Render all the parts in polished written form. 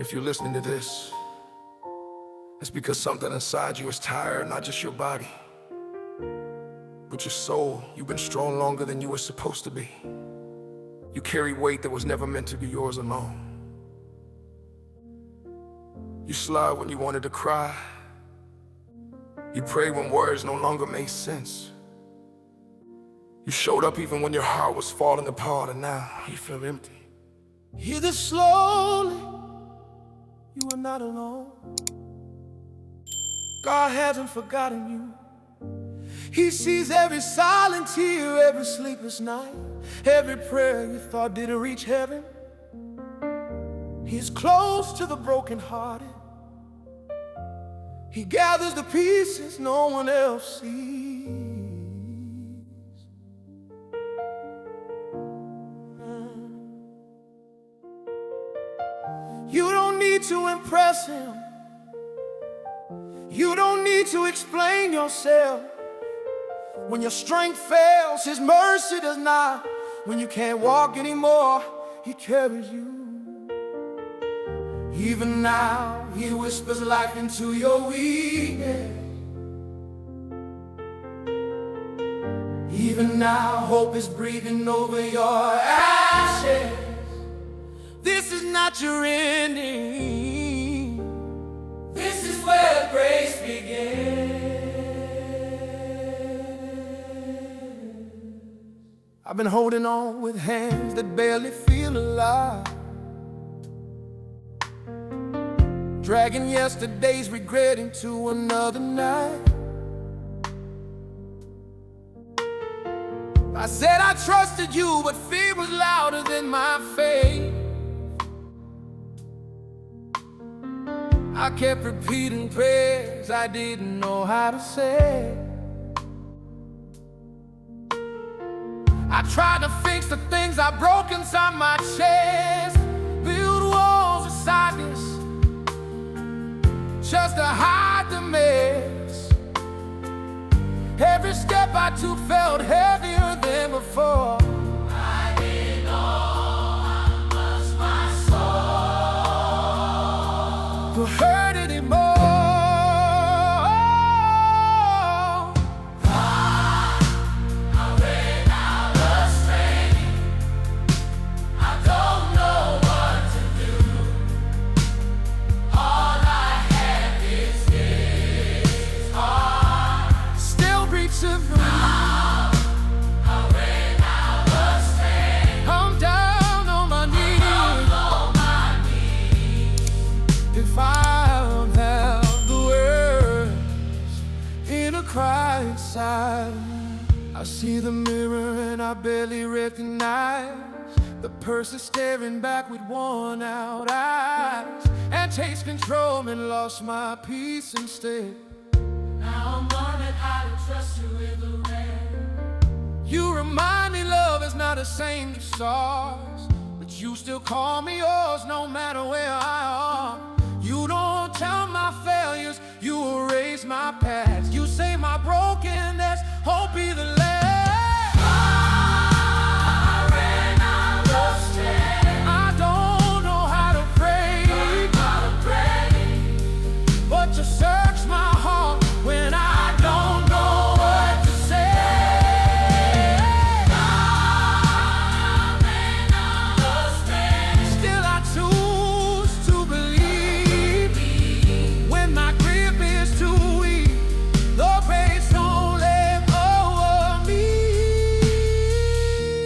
If you're listening to this, it's because something inside you is tired, not just your body, but your soul. You've been strong longer than you were supposed to be. You carry weight that was never meant to be yours alone. You slide when you wanted to cry. You prayed when words no longer made sense. You showed up even when your heart was falling apart, and now you feel empty. Hear this slowly, you are not alone. God hasn't forgotten you. He sees every silent tear, every sleepless night, every prayer you thought didn't reach heaven. He's close to the brokenhearted. He gathers the pieces no one else sees. You don't need to impress him. You don't need to explain yourself. When your strength fails, his mercy does not. When you can't walk anymore, he carries you. Even now, he whispers life into your weakness. Even now, hope is breathing over your ashes. This is not your ending. This is where grace begins. I've been holding on with hands that barely feel alive, dragging yesterday's regret into another night. I said I trusted you, but fear was louder than my faith. I kept repeating prayers I didn't know how to say. I tried to fix the things I broke inside my chest, build walls of sadness just to hide the mess. Every step I took felt heavier than before. I didn't know how much my soul could hurt anymore. I ran out of strength. I don't know what to do. All I have is this heart. Still breathes of me. I ran out of strength. I'm down on my knees. If I don't have the words in a cry inside, I see the mirror and I barely recognize the person staring back with worn out eyes, and takes control and lost my peace instead. Now I'm learning how to trust you with the rain. You remind me love is not the same as stars, but you still call me yours no matter where I am. You don't tell my failures, you erase my past. You say my brokenness, hope be the last. I ran out of strength. I don't know how to pray, but you search my heart when I don't know what to say. I ran out of strength. Still I choose to believe. When my grip is too weak, the grace don't let go of me.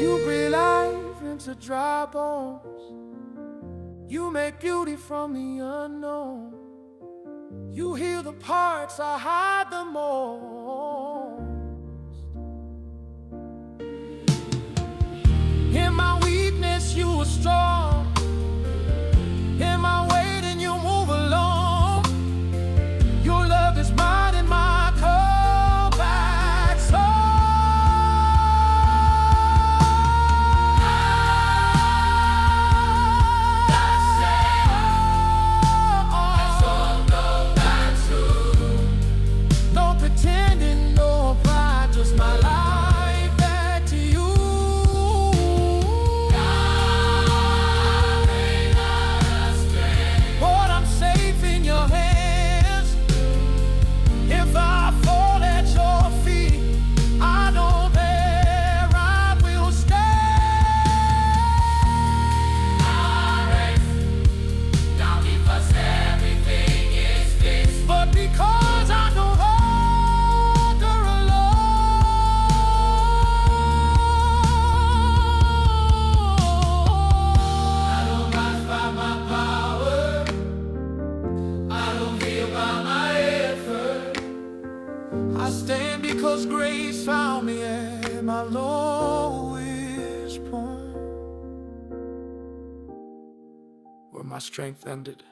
You breathe life into dry bones. You make beauty from the unknown. You heal the parts I hide the most. In my weakness, you are strong. In my waiting, you move along. Your love is mine and my comeback song. No pretending, no pride, just my life back to you. my lowest point, where my strength ended,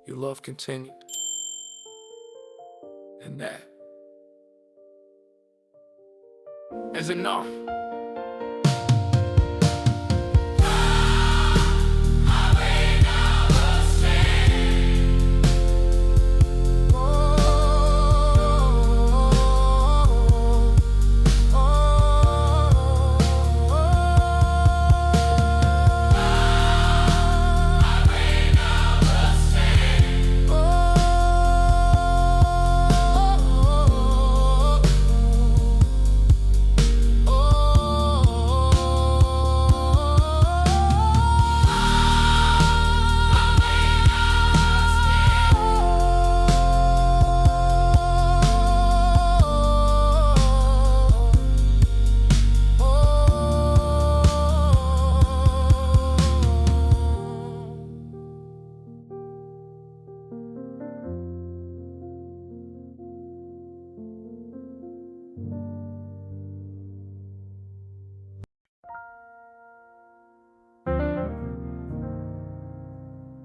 your love continued, and that is enough.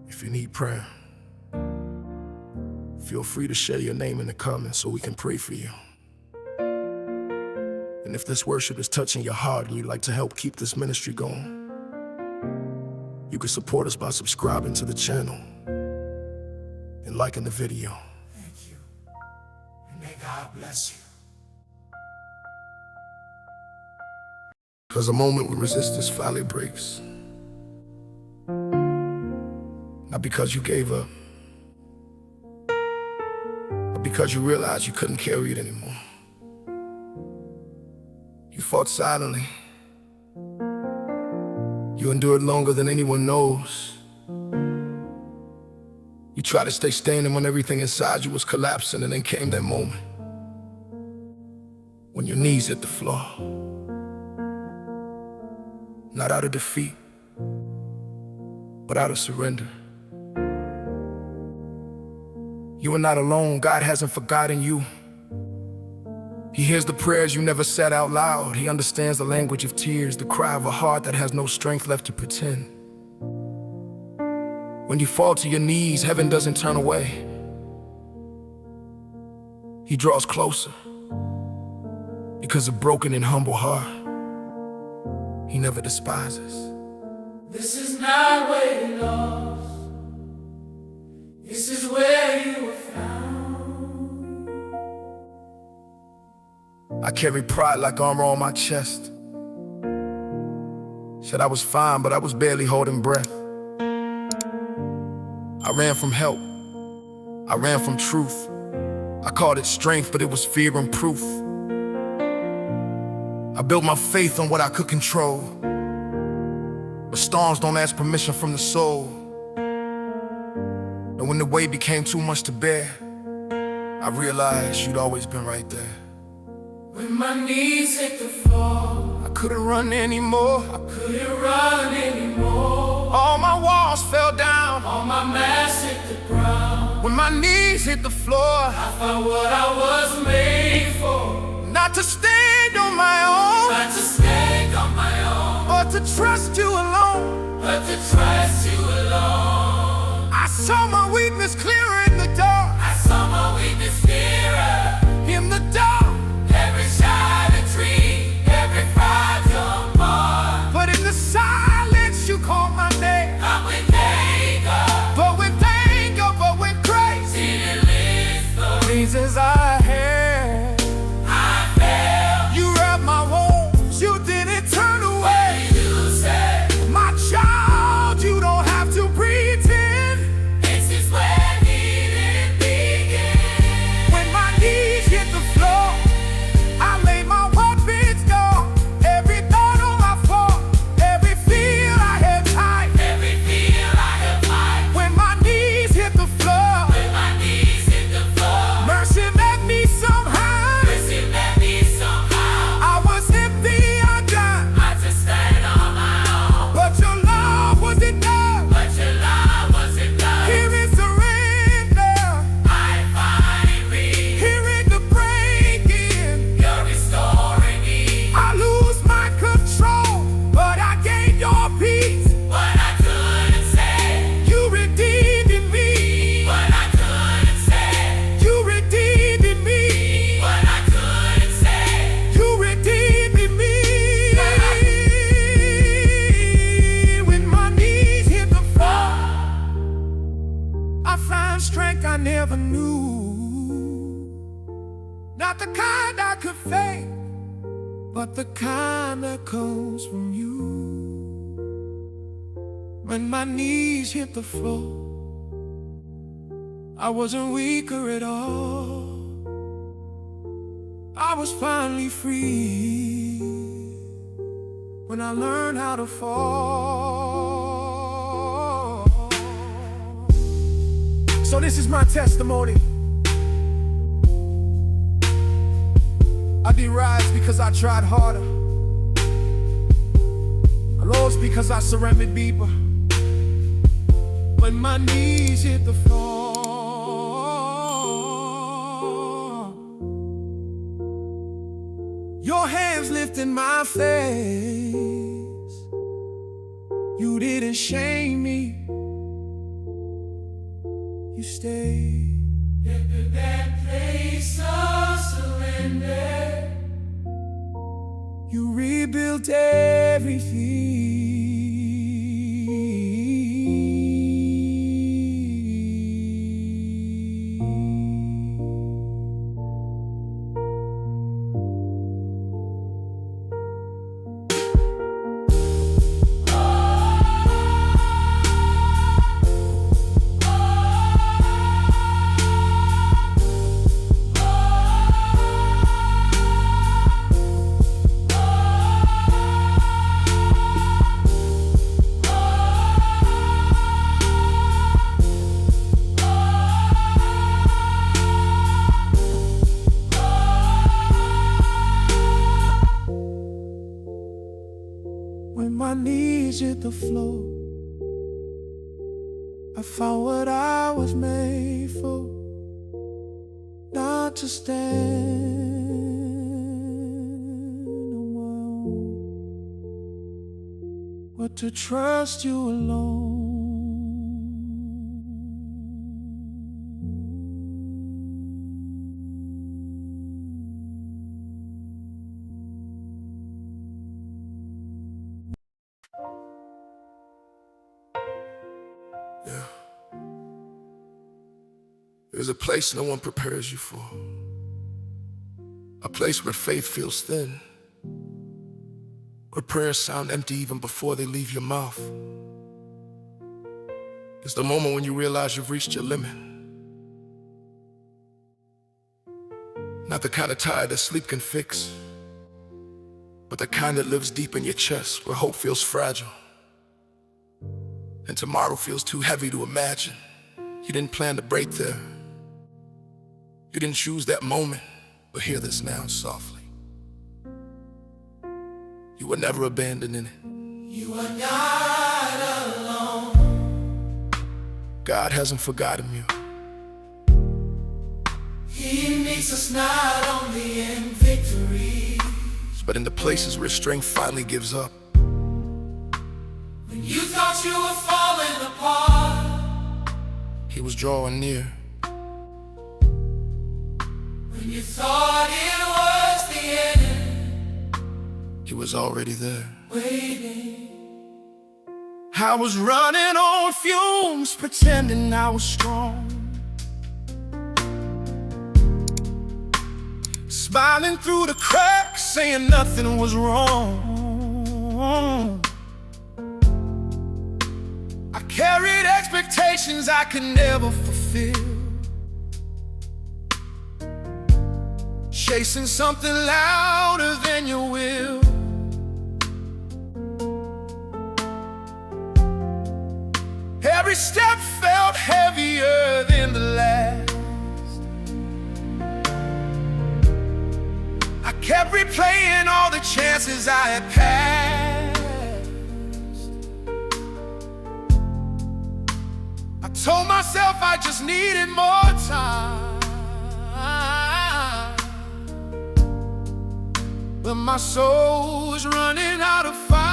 If you need prayer, feel free to share your name in the comments so we can pray for you. And if this worship is touching your heart and you'd like to help keep this ministry going, you can support us by subscribing to the channel and liking the video. Thank you, and may God bless you. Because the moment we resist this finally breaks. Not because you gave up, but because you realized you couldn't carry it anymore. You fought silently. You endured longer than anyone knows. You tried to stay standing when everything inside you was collapsing, and then came that moment when your knees hit the floor. Not out of defeat, but out of surrender. You are not alone. God hasn't forgotten you. He hears the prayers you never said out loud. He understands the language of tears, the cry of a heart that has no strength left to pretend. When you fall to your knees, heaven doesn't turn away. He draws closer. Because a broken and humble heart, He never despises. This is not where you lost. This is where you were found. I carry pride like armor on my chest. Said I was fine, but I was barely holding breath. I ran from help. I ran from truth. I called it strength, but it was fear and proof. I built my faith on what I could control. But storms don't ask permission from the soul. And when the weight became too much to bear, I realized you'd always been right there. When my knees hit the floor, I couldn't run anymore. I couldn't run anymore. All my walls fell down. All my mass hit the ground. When my knees hit the floor, I found what I was made for. not to stand on my own, Not to stand on my own, or to trust you alone. but to trust you alone. I saw my weakness clearer in the dark. I saw my weakness clearer. In the dark, Every shattered tree, every fragile part. but in the silence you called my name. Not with anger, But with anger, but with grace, didn't list the Jesus I had. I felt. You wrapped my wounds, you didn't turn away. You said, My child, you don't have to pretend. this is where he Not the kind I could fake, but the kind that comes from you. When my knees hit the floor, I wasn't weaker at all. I was finally free when I learned how to fall. So this is my testimony. I did rise because I tried harder. I rose because I surrendered deeper. When my knees hit the floor, your hands lifted my face. You didn't shame me, you stayed. Get to that place of surrender. You rebuilt everything. When my knees hit the floor, I found what I was made for. Not to stand on my own, but to trust you alone. Yeah. There's a place no one prepares you for. A place where faith feels thin. Where prayers sound empty even before they leave your mouth. It's the moment when you realize you've reached your limit. Not the kind of tide that sleep can fix, but the kind that lives deep in your chest, where hope feels fragile and tomorrow feels too heavy to imagine. You didn't plan to break there. You didn't choose that moment, but hear this now softly. You were never abandoned in it. You are not alone. God hasn't forgotten you. He meets us not only in victory, But in the places where strength finally gives up. when you thought you were falling apart, He was drawing near. when you thought it was the end, He was already there. waiting. I was running on fumes, pretending I was strong, smiling through the cracks, saying nothing was wrong. I carried expectations I could never fulfill, chasing something louder than your will. Every step felt heavier than the last. I kept replaying all the chances I had passed. I told myself I just needed more time, but my soul was running out of fire.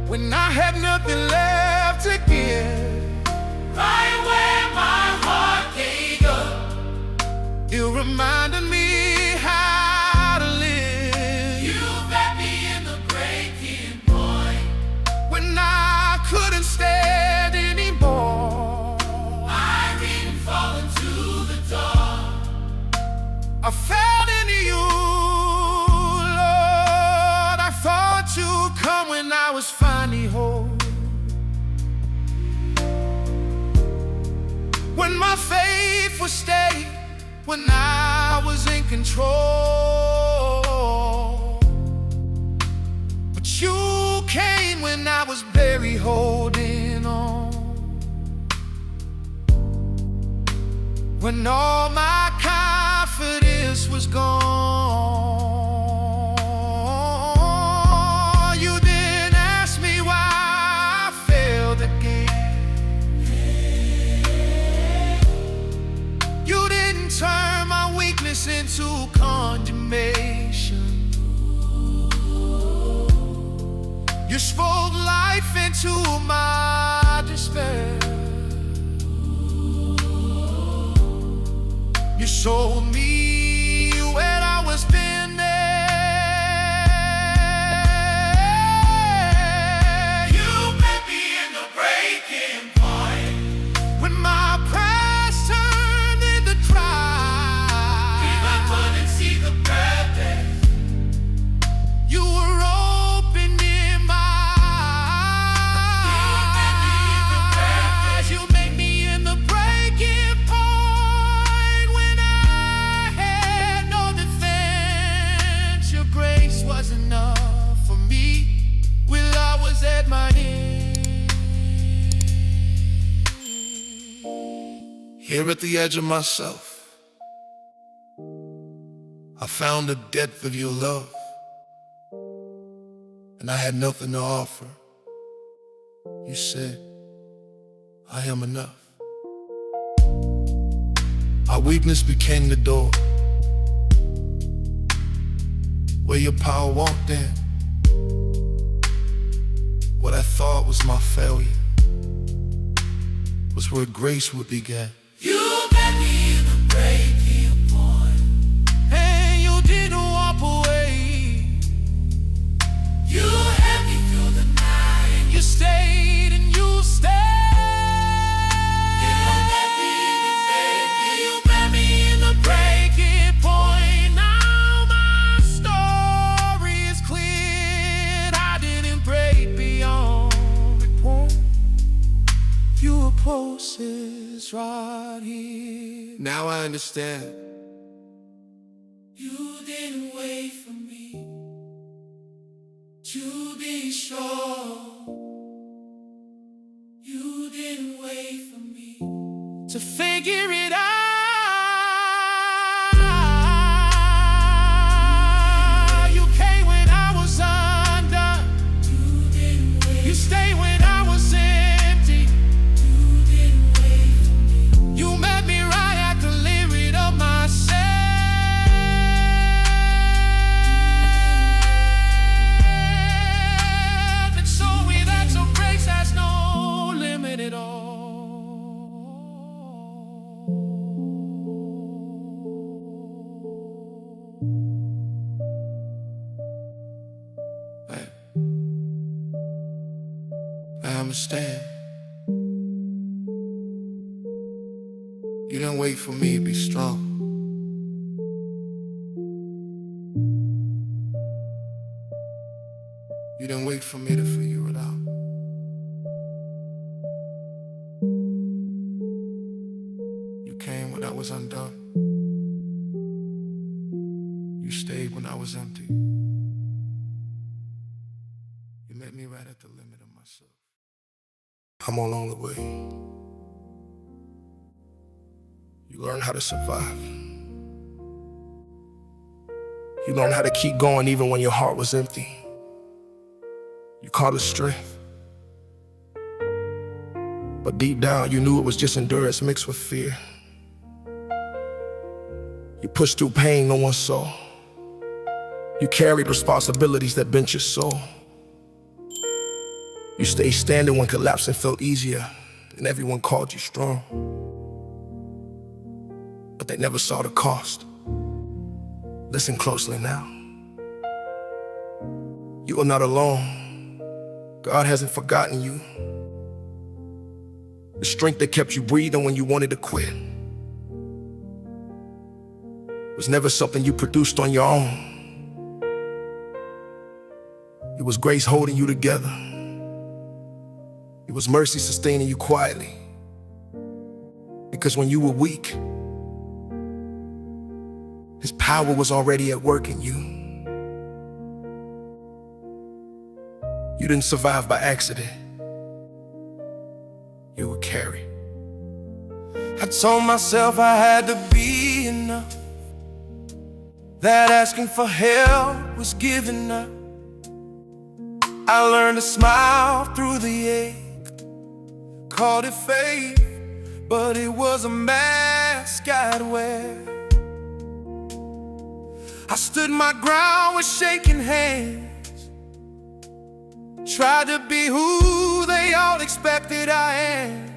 When I had nothing left to give, Right where my heart gave up, you reminded me how to live. you met me in the breaking point. When I faith would stay when I was in control. But you came when I was barely holding on. When all my confidence was gone, you didn't ask me why I failed again. You didn't turn my weakness into condemnation. You spoke life into my despair. You showed me where I was been there. You met me in the breaking point. When my past turned into dry, Even couldn't see the purpose. you were opening my eyes. You made me in the breaking point. Grace was enough for me when I was at my end. Here at the edge of myself, I found the depth of your love, and I had nothing to offer. You said, I am enough. Our weakness became the door where your power walked in. What I thought was my failure was where grace would begin. You met me in the breaking point. And you didn't walk away. You had me through the night. You stayed and you stayed. You met me in the Breaking point. Now my story is clear. I didn't break beyond report. Fewer pulses right here. Now I understand. You didn't wait for me to be strong. You didn't wait for me To figure it out. You came when I was undone. You didn't wait. You stayed when I was empty. You didn't wait for me. You met me right at the limit of myself. And show me that your grace has no limit at all. I understand. You didn't wait for me to be strong. You didn't wait for me to figure it out. You came when I was undone. You stayed when I was empty. You met me right at the limit of myself. I'm along the way. You learn how to survive. You learn how to keep going even when your heart was empty. You called it strength. But deep down, you knew it was just endurance mixed with fear. You pushed through pain no one saw. You carried responsibilities that bent your soul. You stayed standing when collapsing felt easier, and everyone called you strong. But they never saw the cost. Listen closely now. You are not alone. God hasn't forgotten you. The strength that kept you breathing when you wanted to quit was never something you produced on your own. It was grace holding you together. It was mercy sustaining you quietly. Because when you were weak, His power was already at work in you. You didn't survive by accident. You were carried. I told myself I had to be enough, that asking for help was giving up. I learned to smile through the ache, called it faith, but it was a mask I'd wear. I stood my ground with shaking hands, tried to be who they all expected I am.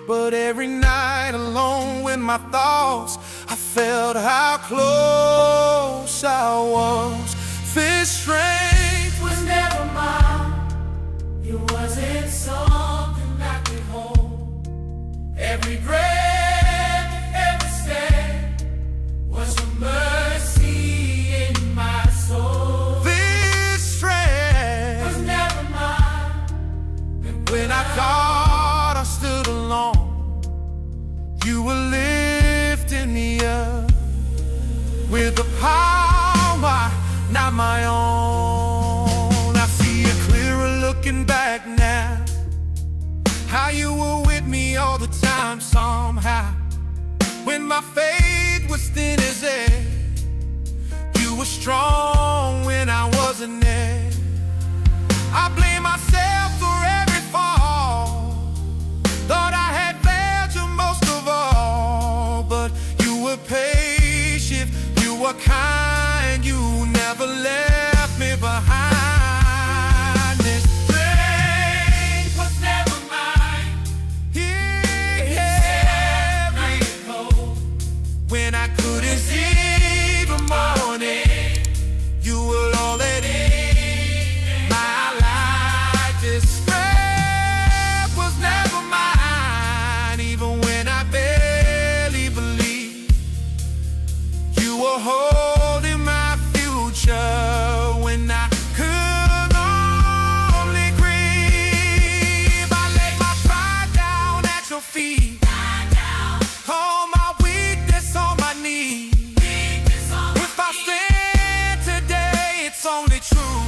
But every night alone with my thoughts, I felt how close I was. This strength was never mine. It wasn't something I could hold. Every breath, every step was a mercy in my soul. This strength was never mine. And when I thought I stood alone, you were lifting me up with the power not my own. I see it clearer looking back now, how you were with me all the time somehow. When my faith was thin as air, you were strong when I wasn't there. I blame myself for every fall, thought I had failed you most of all. But you were patient, you were kind, you never left me behind. This strength was never mine. When I couldn't see the morning, you were all that in my life. This strength was never mine. Even when I barely believed, you were holding my future when I could only grieve. I laid my pride down at your feet, all my weakness on my knees. If I stand today, it's only true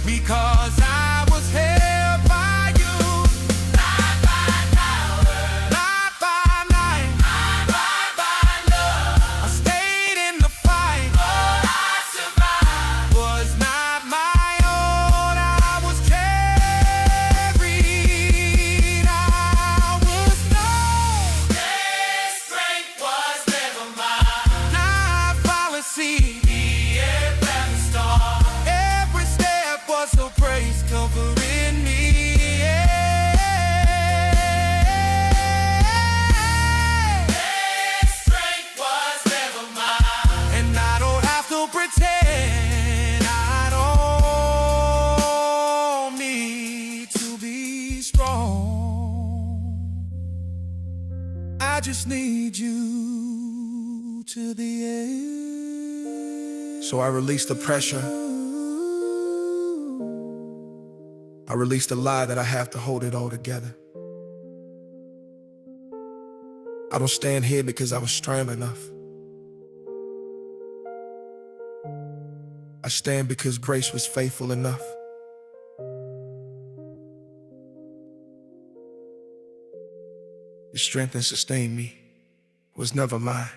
because I was held by you. Not by power, not by might, not by love. I stayed in the fight, but I survived. Was not my own, I was carried. I was known. This strength was never mine. Not policy, the air that the star. Every step was a praise covering me. This strength was never mine. And I don't have to pretend. I don't need to be strong. I just need you to the end. So I released the pressure. I released the lie that I have to hold it all together. I don't stand here because I was strong enough. I stand because grace was faithful enough. The strength that sustained me was never mine.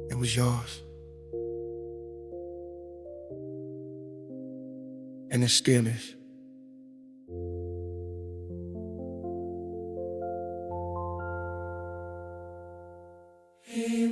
It was yours. And it still is. Hey.